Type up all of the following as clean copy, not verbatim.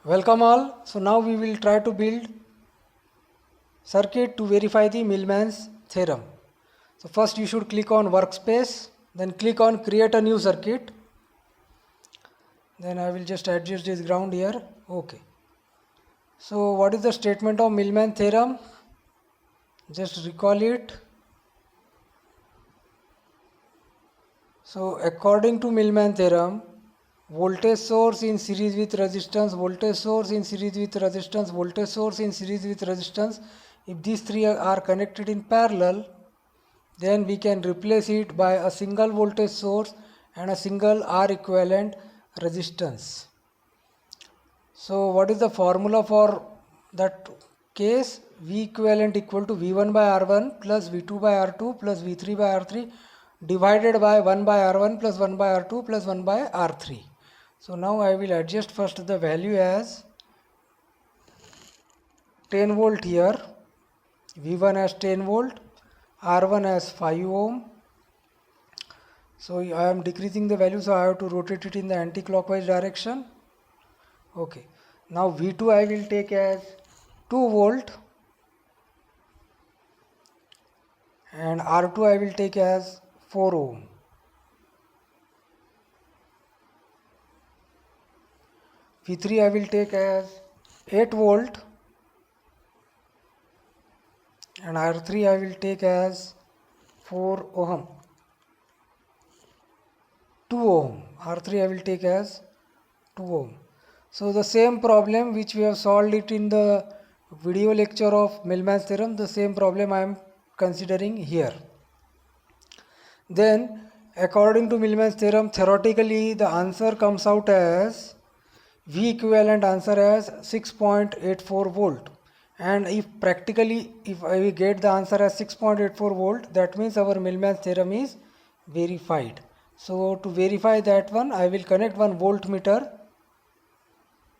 Welcome all. So now we will try to build circuit to verify the Millman's theorem. So first you should click on workspace, then click on create a new circuit. Then I will just adjust this ground here. Okay. So what is the statement of Millman theorem? Just recall it. So according to Millman theorem, voltage source in series with resistance, voltage source in series with resistance, voltage source in series with resistance, if these three are connected in parallel, then we can replace it by a single voltage source and a single R equivalent resistance. So what is the formula for that case? V equivalent equal to V1 by R1 plus V2 by R2 plus V3 by R3 divided by 1 by R1 plus 1 by R2 plus 1 by R3. So now I will adjust first the value as 10 volt here, V1 as 10 volt, R1 as 5 ohm. So I am decreasing the value, so I have to rotate it in the anti-clockwise direction. Okay. Now V2 I will take as 2 volt and R2 I will take as 4 ohm. V3 I will take as 8 volt and R3 I will take as 4 ohm. 2 ohm. R3 I will take as 2 ohm. So the same problem which we have solved it in the video lecture of Millman's theorem, the same problem I am considering here. Then according to Millman's theorem, theoretically the answer comes out as V equivalent answer as 6.84 volt, and if practically if I get the answer as 6.84 volt, that means our Millman's theorem is verified. So to verify that one, I will connect one voltmeter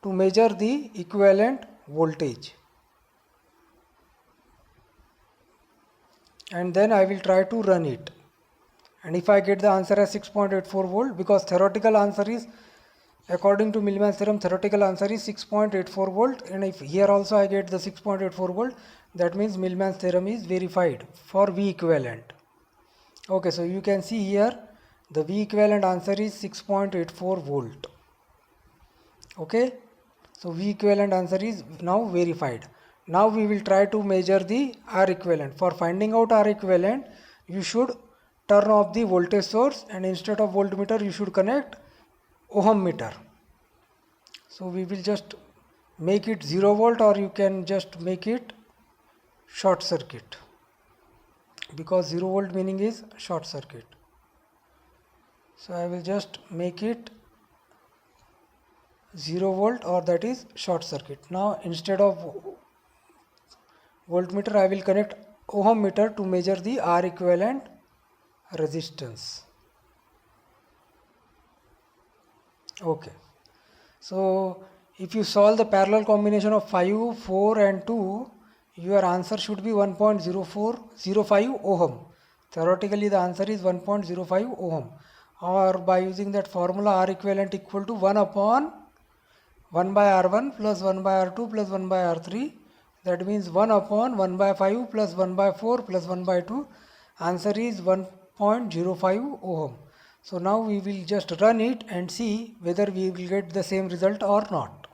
to measure the equivalent voltage, and then I will try to run it, and if I get the answer as 6.84 volt, because theoretical answer is, according to Millman's theorem, theoretical answer is 6.84 volt, and if here also I get the 6.84 volt, that means Millman's theorem is verified for V equivalent. Okay, so you can see here the V equivalent answer is 6.84 volt. Okay, so V equivalent answer is now verified. Now we will try to measure the R equivalent. For finding out R equivalent, you should turn off the voltage source, and instead of voltmeter you should connect ohm meter. So we will just make it 0 volt, or you can just make it short circuit, because 0 volt meaning is short circuit. So I will just make it 0 volt, or that is short circuit. Now instead of voltmeter I will connect ohm meter to measure the R equivalent resistance. Okay. So if you solve the parallel combination of 5, 4 and 2, your answer should be 1.0405 ohm. Theoretically the answer is 1.05 ohm, or by using that formula R equivalent equal to 1 upon 1 by R1 plus 1 by R2 plus 1 by R3, that means 1 upon 1 by 5 plus 1 by 4 plus 1 by 2, answer is 1.05 ohm. So now we will just run it and see whether we will get the same result or not.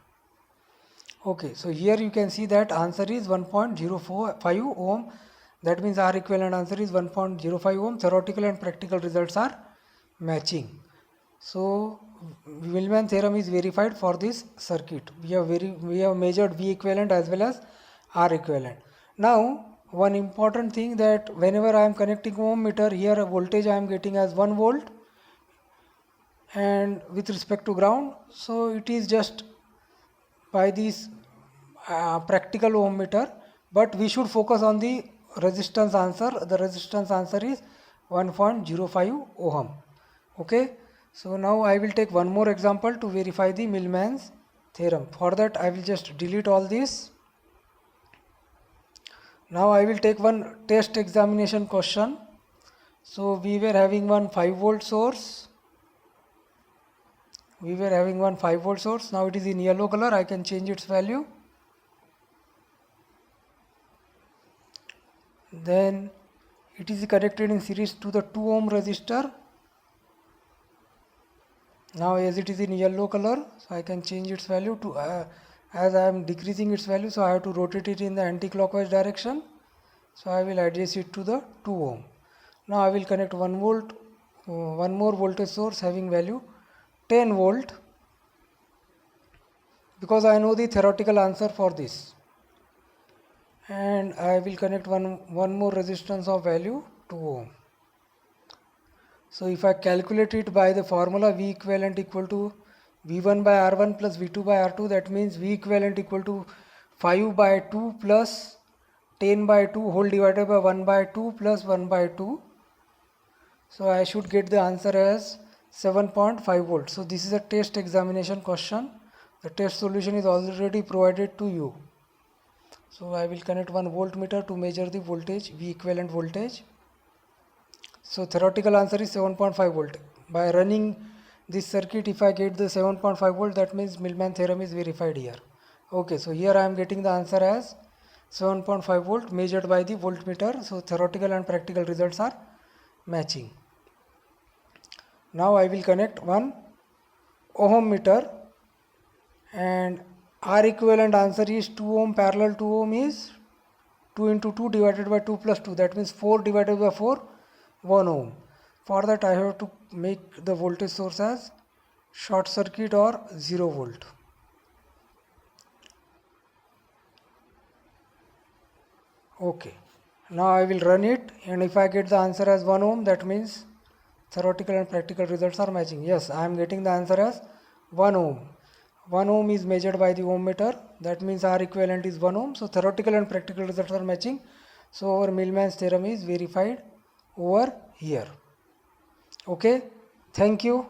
Okay, so here you can see that answer is 1.05 ohm. That means R equivalent answer is 1.05 ohm. Theoretical and practical results are matching. So Millman theorem is verified for this circuit. We have measured V equivalent as well as R equivalent. Now one important thing, that whenever I am connecting ohm meter, here a voltage I am getting as 1 volt, and with respect to ground, so it is just by this practical ohm meter, but we should focus on the resistance answer. The resistance answer is 1.05 ohm. Okay, so now I will take one more example to verify the Millman's theorem. For that I will just delete all this. Now I will take one test examination question. So we were having one 5 volt source, we were having one 5 volt source. Now it is in yellow color. I can change its value. Then it is connected in series to the 2 ohm resistor. Now as it is in yellow color, so I can change its value to as I am decreasing its value, so I have to rotate it in the anti-clockwise direction. So I will adjust it to the 2 ohm. Now I will connect 1 volt, one more voltage source having value 10 volt, because I know the theoretical answer for this. And I will connect one more resistance of value 2 ohm. So if I calculate it by the formula V equivalent equal to V1 by R1 plus V2 by R2, that means V equivalent equal to 5 by 2 plus 10 by 2 whole divided by 1 by 2 plus 1 by 2. So I should get the answer as 7.5 volts. So this is a test examination question. The test solution is already provided to you. So I will connect one voltmeter to measure the voltage, V equivalent voltage. So theoretical answer is 7.5 volt. By running this circuit, if I get the 7.5 volt, that means Millman theorem is verified here. Okay, so here I am getting the answer as 7.5 volt measured by the voltmeter. So theoretical and practical results are matching. Now I will connect one ohm meter, and R equivalent answer is 2 ohm parallel 2 ohm is 2 into 2 divided by 2 plus 2, that means 4 divided by 4, 1 ohm. For that I have to make the voltage source as short circuit or 0 volt. Okay, now I will run it, and if I get the answer as 1 ohm, that means theoretical and practical results are matching. Yes, I am getting the answer as 1 ohm. 1 ohm is measured by the ohm meter, that means R equivalent is 1 ohm. So theoretical and practical results are matching. So our Millman's theorem is verified over here. Okay, thank you.